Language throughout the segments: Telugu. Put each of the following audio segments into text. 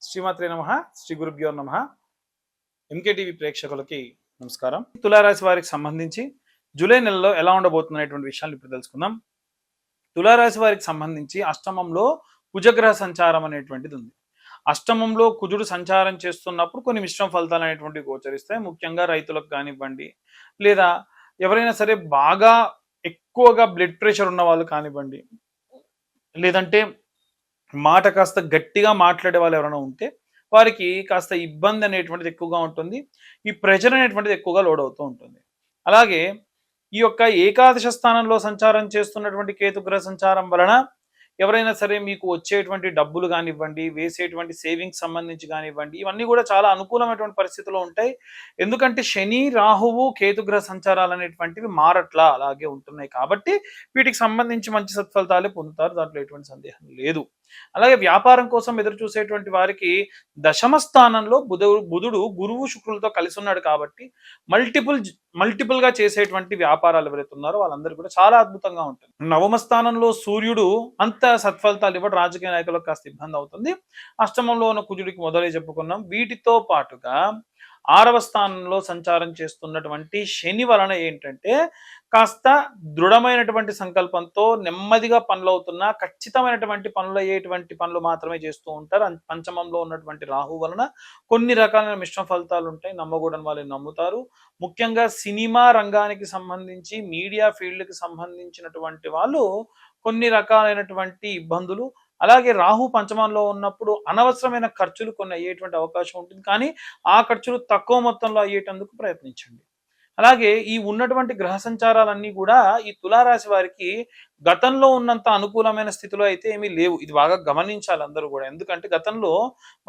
శ్రీమాత్రే నమః. శ్రీ గురుభ్యో నమః. ఎంకేటీవీ ప్రేక్షకులకి నమస్కారం. తులారాశి వారికి సంబంధించి జూలై నెలలో ఎలా ఉండబోతున్నటువంటి విషయాలు ఇప్పుడు తెలుసుకుందాం. తులారాశి వారికి సంబంధించి అష్టమంలో కుజగ్రహ సంచారం అనేటువంటిది ఉంది. అష్టమంలో కుజుడు సంచారం చేస్తున్నప్పుడు కొన్ని మిశ్రమ ఫలితాలు అనేటువంటివి గోచరిస్తాయి. ముఖ్యంగా రైతులకు కానివ్వండి, లేదా ఎవరైనా సరే బాగా ఎక్కువగా బ్లడ్ ప్రెషర్ ఉన్న వాళ్ళు కానివ్వండి, లేదంటే మాట కాస్త గట్టిగా మాట్లాడే వాళ్ళు ఎవరైనా ఉంటే వారికి కాస్త ఇబ్బంది అనేటువంటిది ఎక్కువగా ఉంటుంది. ఈ ప్రెషర్ అనేటువంటిది ఎక్కువగా లోడ్ అవుతూ ఉంటుంది. అలాగే ఈ యొక్క ఏకాదశ స్థానంలో సంచారం చేస్తున్నటువంటి కేతుగ్రహ సంచారం వలన ఎవరైనా సరే మీకు వచ్చేటువంటి డబ్బులు కానివ్వండి, వేసేటువంటి సేవింగ్స్ సంబంధించి కానివ్వండి, ఇవన్నీ కూడా చాలా అనుకూలమైనటువంటి పరిస్థితుల్లో ఉంటాయి. ఎందుకంటే శని, రాహువు, కేతుగ్రహ సంచారాలు అనేటువంటివి మారట్లా అలాగే ఉంటున్నాయి కాబట్టి వీటికి సంబంధించి మంచి సత్ఫలితాలే పొందుతారు. దాంట్లో ఎటువంటి సందేహం లేదు. అలాగే వ్యాపారం కోసం ఎదురు చూసేటువంటి వారికి దశమ స్థానంలో బుధుడు గురువు శుక్రులతో కలిసి ఉన్నాడు కాబట్టి మల్టిపుల్ గా చేసేటువంటి వ్యాపారాలు ఎవరైతే ఉన్నారో వాళ్ళందరూ కూడా చాలా అద్భుతంగా ఉంటుంది. నవమ స్థానంలో సూర్యుడు అంత సత్ఫలితాలు ఇవ్వడం రాజకీయ నాయకులకు కాస్త ఇబ్బంది అవుతుంది. అష్టమంలో ఉన్న కుజుడికి మొదలై చెప్పుకున్నాం. వీటితో పాటుగా 6వ స్థానంలో సంచారం చేస్తున్నటువంటి శని వలన ఏంటంటే కాస్త దృఢమైనటువంటి సంకల్పంతో నెమ్మదిగా పనులు అవుతున్నా ఖచ్చితమైనటువంటి పనులు అయ్యేటువంటి పనులు మాత్రమే చేస్తూ ఉంటారు. పంచమంలో ఉన్నటువంటి రాహు వలన కొన్ని రకాలైన మిశ్రమ ఫలితాలు ఉంటాయి. నమ్మకూడని వాళ్ళు నమ్ముతారు. ముఖ్యంగా సినిమా రంగానికి సంబంధించి, మీడియా ఫీల్డ్కి సంబంధించినటువంటి వాళ్ళు కొన్ని రకాలైనటువంటి ఇబ్బందులు, అలాగే రాహు పంచమంలో ఉన్నప్పుడు అనవసరమైన ఖర్చులు కొన్ని అయ్యేటువంటి అవకాశం ఉంటుంది. కానీ ఆ ఖర్చులు తక్కువ మొత్తంలో అయ్యేటందుకు ప్రయత్నించండి. అలాగే ఈ ఉన్నటువంటి గ్రహ సంచారాలన్నీ కూడా ఈ తులారాశి వారికి గతంలో ఉన్నంత అనుకూలమైన స్థితిలో అయితే ఏమీ లేవు. ఇది బాగా గమనించాలి అందరూ కూడా. ఎందుకంటే గతంలో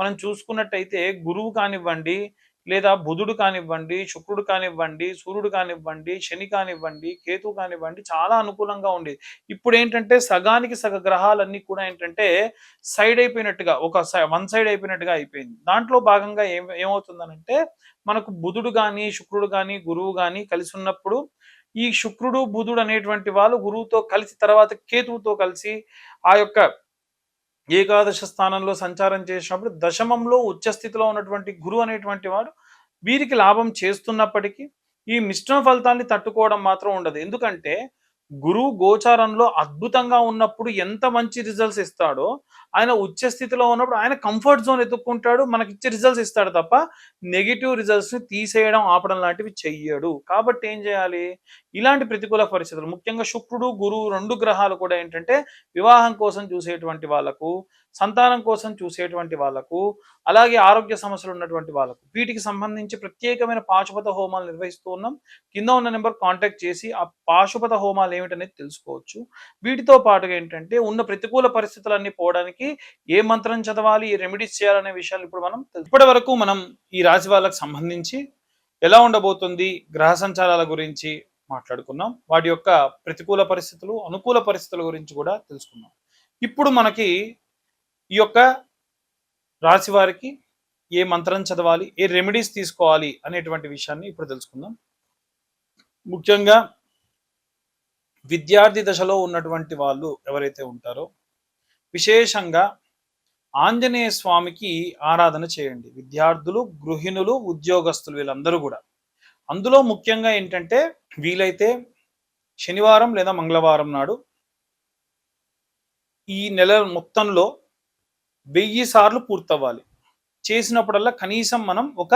మనం చూసుకున్నట్టయితే గురువు కానివ్వండి, లేదా బుధుడు కానివ్వండి, శుక్రుడు కానివ్వండి, సూర్యుడు కానివ్వండి, శని కానివ్వండి, కేతు కానివ్వండి చాలా అనుకూలంగా ఉండేది. ఇప్పుడు ఏంటంటే సగానికి సగ గ్రహాలన్నీ కూడా ఏంటంటే సైడ్ అయిపోయినట్టుగా, వన్ సైడ్ అయిపోయినట్టుగా అయిపోయింది. దాంట్లో భాగంగా ఏమవుతుందనంటే మనకు బుధుడు కానీ, శుక్రుడు కానీ, గురువు కానీ కలిసి ఉన్నప్పుడు ఈ శుక్రుడు, బుధుడు అనేటువంటి వాళ్ళు గురువుతో కలిసి తర్వాత కేతువుతో కలిసి ఆ యొక్క ఏకాదశ స్థానంలో సంచారం చేసినప్పుడు దశమంలో ఉచ్చస్థితిలో ఉన్నటువంటి గురువు అనేటువంటి వాడు వీరికి లాభం చేస్తున్నప్పటికీ ఈ మిశ్రమ ఫలితాన్ని తట్టుకోవడం మాత్రం ఉండదు. ఎందుకంటే గురువు గోచారంలో అద్భుతంగా ఉన్నప్పుడు ఎంత మంచి రిజల్ట్స్ ఇస్తాడో, ఆయన ఉచ్చ స్థితిలో ఉన్నప్పుడు ఆయన కంఫర్ట్ జోన్ ఎత్తుక్కుంటాడు, మనకి ఇచ్చే రిజల్ట్స్ ఇస్తాడు తప్ప నెగిటివ్ రిజల్ట్స్ ని తీసేయడం, ఆపడం లాంటివి చెయ్యడు. కాబట్టి ఏం చేయాలి? ఇలాంటి ప్రతికూల పరిస్థితులు, ముఖ్యంగా శుక్రుడు, గురువు 2 గ్రహాలు కూడా ఏంటంటే వివాహం కోసం చూసేటువంటి వాళ్ళకు, సంతానం కోసం చూసేటువంటి వాళ్ళకు, అలాగే ఆరోగ్య సమస్యలు ఉన్నటువంటి వాళ్ళకు వీటికి సంబంధించి ప్రత్యేకమైన పాశుపత హోమాలు నిర్వహిస్తూ ఉన్నాం. కింద ఉన్న నెంబర్ కాంటాక్ట్ చేసి ఆ పాశుపత హోమాలు ఏమిటనేది తెలుసుకోవచ్చు. వీటితో పాటుగా ఏంటంటే ఉన్న ప్రతికూల పరిస్థితులన్నీ పోవడానికి ఏ మంత్రం చదవాలి, ఏ రెమెడీస్ చేయాలనే విషయాలు ఇప్పుడు మనం ఇప్పటి వరకు మనం ఈ రాశి వాళ్ళకి సంబంధించి ఎలా ఉండబోతుంది గ్రహ సంచారాల గురించి మాట్లాడుకున్నాం. వాటి యొక్క ప్రతికూల పరిస్థితులు, అనుకూల పరిస్థితుల గురించి కూడా తెలుసుకున్నాం. ఇప్పుడు మనకి ఈ యొక్క రాశి వారికి ఏ మంత్రం చదవాలి, ఏ రెమెడీస్ తీసుకోవాలి అనేటువంటి విషయాన్ని ఇప్పుడు తెలుసుకుందాం. ముఖ్యంగా విద్యార్థి దశలో ఉన్నటువంటి వాళ్ళు ఎవరైతే ఉంటారో విశేషంగా ఆంజనేయ స్వామికి ఆరాధన చేయండి. విద్యార్థులు, గృహిణులు, ఉద్యోగస్తులు వీళ్ళందరూ కూడా. అందులో ముఖ్యంగా ఏంటంటే వీలైతే శనివారం లేదా మంగళవారం నాడు ఈ నెల మొత్తంలో 1000 సార్లు పూర్తవ్వాలి. చేసినప్పుడల్లా కనీసం మనం ఒక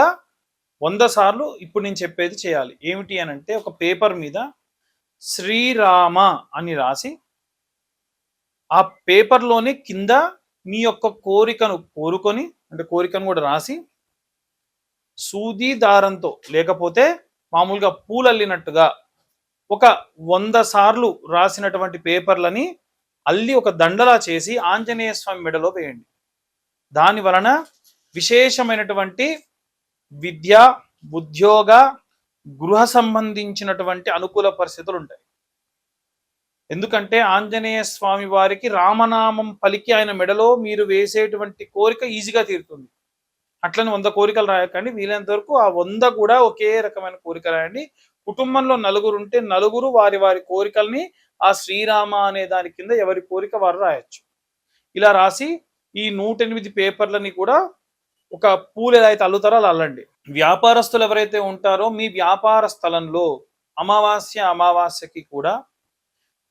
100 సార్లు ఇప్పుడు నేను చెప్పేది చేయాలి. ఏమిటి అనంటే ఒక పేపర్ మీద శ్రీరామ అని రాసి ఆ పేపర్లోనే కింద మీ యొక్క కోరికను కోరుకొని, అంటే కోరికను కూడా రాసి సూది దారంతో లేకపోతే మామూలుగా పూలల్లినట్టుగా ఒక 100 సార్లు రాసినటువంటి పేపర్లని అల్లి ఒక దండలా చేసి ఆంజనేయ స్వామి మెడలో వేయండి. దాని వలన విశేషమైనటువంటి విద్య, ఉద్యోగ, గృహ సంబంధించినటువంటి అనుకూల పరిస్థితులు ఉంటాయి. ఎందుకంటే ఆంజనేయ స్వామి వారికి రామనామం పలికి ఆయన మెడలో మీరు వేసేటువంటి కోరిక ఈజీగా తీరుతుంది. అట్లని 100 కోరికలు రాయకండి. వీలైనంత వరకు ఆ 100 కూడా ఒకే రకమైన కోరిక రాయండి. కుటుంబంలో 4 ఉంటే 4 వారి వారి కోరికల్ని ఆ శ్రీరామ అనే దాని కింద ఎవరి కోరిక వారు రాయొచ్చు. ఇలా రాసి ఈ 108 పేపర్లని కూడా ఒక పూలు ఎలా అయితే అల్లుతారో అలా అల్లండి. వ్యాపారస్తులు ఎవరైతే ఉంటారో మీ వ్యాపార స్థలంలో అమావాస్యకి కూడా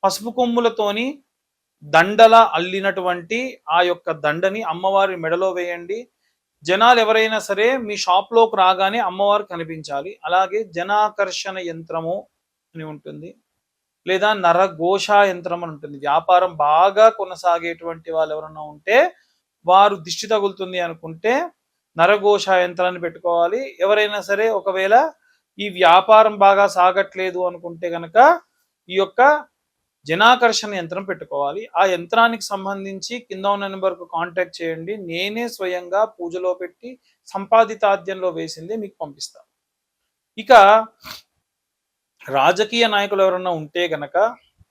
పసుపు కొమ్ములతోని దండల అల్లినటువంటి ఆ యొక్క దండని అమ్మవారి మెడలో వేయండి. జనాలు ఎవరైనా సరే మీ షాప్లోకి రాగానే అమ్మవారు కనిపించాలి. అలాగే జనాకర్షణ యంత్రము అని ఉంటుంది, లేదా నరఘోష యంత్రం అని ఉంటుంది. వ్యాపారం బాగా కొనసాగేటువంటి వాళ్ళు ఎవరన్నా ఉంటే వారు దిష్టి తగులుతుంది అనుకుంటే నరఘోష యంత్రాన్ని పెట్టుకోవాలి. ఎవరైనా సరే ఒకవేళ ఈ వ్యాపారం బాగా సాగట్లేదు అనుకుంటే గనక ఈ యొక్క జనాకర్షణ యంత్రం పెట్టుకోవాలి. ఆ యంత్రానికి సంబంధించి కింద ఉన్న నెంబర్కు కాంటాక్ట్ చేయండి. నేనే స్వయంగా పూజలో పెట్టి సంపాదితాద్యంలో వేసింది మీకు పంపిస్తాను. ఇక రాజకీయ నాయకులు ఎవరన్నా ఉంటే గనక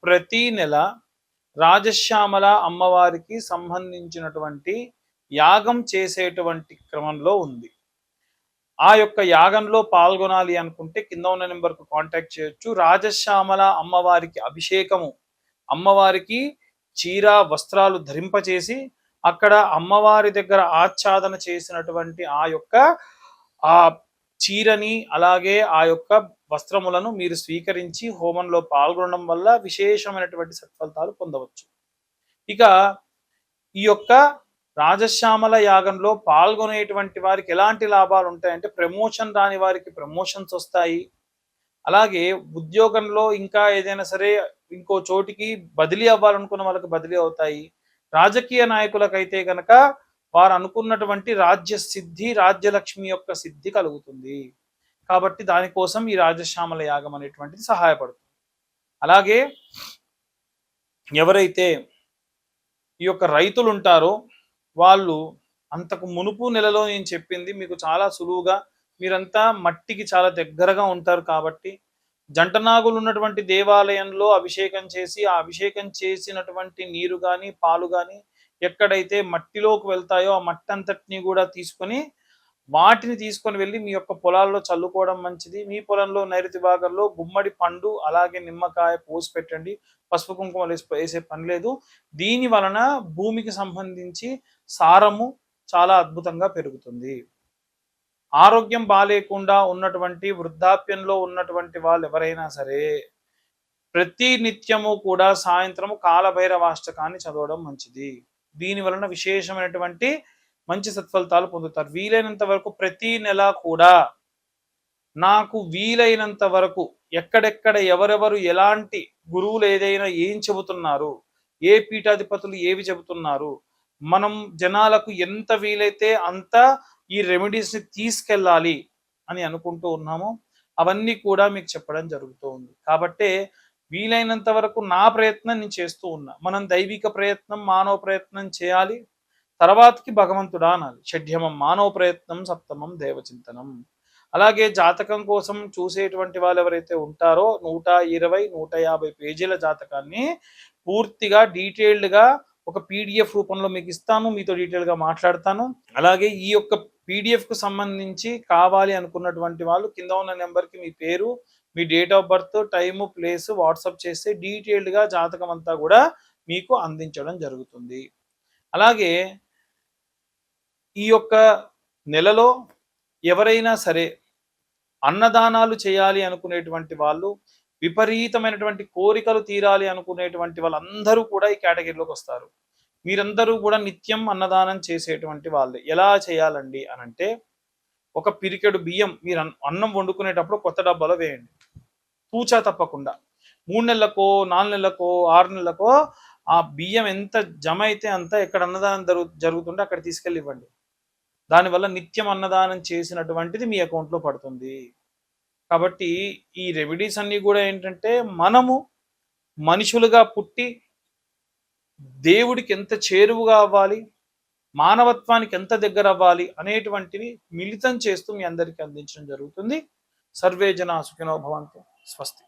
ప్రతి నెల రాజశ్యామల అమ్మవారికి సంబంధించినటువంటి యాగం చేసేటువంటి క్రమంలో ఉంది. ఆ యొక్క యాగంలో పాల్గొనాలి అనుకుంటే కింద ఉన్న నెంబర్కు కాంటాక్ట్ చేయొచ్చు. రాజశ్యామల అమ్మవారికి అభిషేకము, అమ్మవారికి చీర వస్త్రాలు ధరింపచేసి అక్కడ అమ్మవారి దగ్గర ఆచ్ఛాదన చేసినటువంటి ఆ యొక్క ఆ చీరని అలాగే ఆ యొక్క వస్త్రములను మీరు స్వీకరించి హోమంలో పాల్గొనడం వల్ల విశేషమైనటువంటి సత్ఫలితాలు పొందవచ్చు. ఇక ఈ యొక్క రాజశ్యామల యాగంలో పాల్గొనేటువంటి వారికి ఎలాంటి లాభాలు ఉంటాయంటే ప్రమోషన్ రాని వారికి ప్రమోషన్స్ వస్తాయి. అలాగే ఉద్యోగంలో ఇంకా ఏదైనా సరే ఇంకో చోటికి బదిలీ అవ్వాలనుకున్న వాళ్ళకి బదిలీ అవుతాయి. రాజకీయ నాయకులకైతే కనుక వారు అనుకున్నటువంటి రాజ్య సిద్ధి, రాజ్యలక్ష్మి యొక్క సిద్ధి కలుగుతుంది. కాబట్టి దానికోసం ఈ రాజశ్యామల యాగం అనేటువంటిది సహాయపడుతుంది. అలాగే ఎవరైతే ఈ యొక్క రైతులు ఉంటారో వాళ్ళు అంతకు మునుపు నెలలో నేను చెప్పింది మీకు చాలా సులువుగా, మీరంతా మట్టికి చాలా దగ్గరగా ఉంటారు కాబట్టి జంటనాగులు ఉన్నటువంటి దేవాలయంలో అభిషేకం చేసి ఆ అభిషేకం చేసినటువంటి నీరు కానీ పాలు కానీ ఎక్కడైతే మట్టిలోకి వెళ్తాయో ఆ మట్టి అంతటిని కూడా తీసుకొని వాటిని తీసుకొని వెళ్ళి మీ యొక్క పొలాల్లో చల్లుకోవడం మంచిది. మీ పొలంలో నైరుతి భాగంలో గుమ్మడి పండు అలాగే నిమ్మకాయ పోసి పెట్టండి. పసుపు కుంకుమ వేసే పని లేదు. దీని వలన భూమికి సంబంధించి సారము చాలా అద్భుతంగా పెరుగుతుంది. ఆరోగ్యం బాలేకుండా ఉన్నటువంటి వృద్ధాప్యంలో ఉన్నటువంటి వాళ్ళు ఎవరైనా సరే ప్రతి నిత్యము కూడా సాయంత్రము కాలభైరవాష్టకాన్ని చదవడం మంచిది. దీని వలన విశేషమైనటువంటి మంచి సత్ఫలితాలు పొందుతారు. వీలైనంత వరకు ప్రతి నెల కూడా నాకు వీలైనంత వరకు ఎక్కడెక్కడ ఎవరెవరు ఎలాంటి గురువులు ఏదైనా ఏం చెబుతున్నారు, ఏ పీఠాధిపతులు ఏవి చెబుతున్నారు, మనం జనాలకు ఎంత వీలైతే అంత ఈ రెమెడీస్ని తీసుకెళ్ళాలి అని అనుకుంటూ ఉన్నాము. అవన్నీ కూడా మీకు చెప్పడం జరుగుతూ ఉంది. కాబట్టే వీలైనంత వరకు నా ప్రయత్నం నేను చేస్తూ ఉన్నా. మనం దైవిక ప్రయత్నం, మానవ ప్రయత్నం చేయాలి. తర్వాతకి భగవంతుడా అనాలి. షడ్యమం మానవ ప్రయత్నం, సప్తమం దేవచింతనం. అలాగే జాతకం కోసం చూసేటువంటి వాళ్ళు ఎవరైతే ఉంటారో 120, 150 పేజీల జాతకాన్ని పూర్తిగా డీటెయిల్డ్గా ఒక పీడిఎఫ్ రూపంలో మీకు ఇస్తాను. మీతో డీటెయిల్గా మాట్లాడతాను. అలాగే ఈ యొక్క పీడిఎఫ్కు సంబంధించి కావాలి అనుకున్నటువంటి వాళ్ళు కింద ఉన్న నెంబర్కి మీ పేరు, మీ date of birth, time, place WhatsApp చేస్తే డీటెయిల్డ్గా జాతకం అంతా కూడా మీకు అందించడం జరుగుతుంది. అలాగే ఈ యొక్క నెలలో ఎవరైనా సరే అన్నదానాలు చేయాలి అనుకునేటువంటి వాళ్ళు, విపరీతమైనటువంటి కోరికలు తీరాలి అనుకునేటువంటి వాళ్ళందరూ కూడా ఈ కేటగిరీలోకి వస్తారు. మీరందరూ కూడా నిత్యం అన్నదానం చేసేటువంటి వాళ్ళే. ఎలా చేయాలండి అనంటే ఒక పిరికెడు బియ్యం మీరు అన్నం వండుకునేటప్పుడు కొత్త డబ్బాలో వేయండి. తూచా తప్పకుండా 3 నెలలకో 4 నెలలకో 6 నెలలకో ఆ బియ్యం ఎంత జమ అయితే అంత ఎక్కడ అన్నదానం జరుగుతుంటే అక్కడ తీసుకెళ్ళి ఇవ్వండి. దానివల్ల నిత్యం అన్నదానం చేసినటువంటిది మీ అకౌంట్లో పడుతుంది. కాబట్టి ఈ రెమెడీస్ అన్నీ కూడా ఏంటంటే మనము మనుషులుగా పుట్టి దేవుడికి ఎంత చేరువుగా అవ్వాలి, మానవత్వానికి ఎంత దగ్గర అవ్వాలి అనేటువంటివి మిళితం చేస్తూ మీ అందరికీ అందించడం జరుగుతుంది. సర్వే జనా సుఖినో భవంతు. స్వస్తి.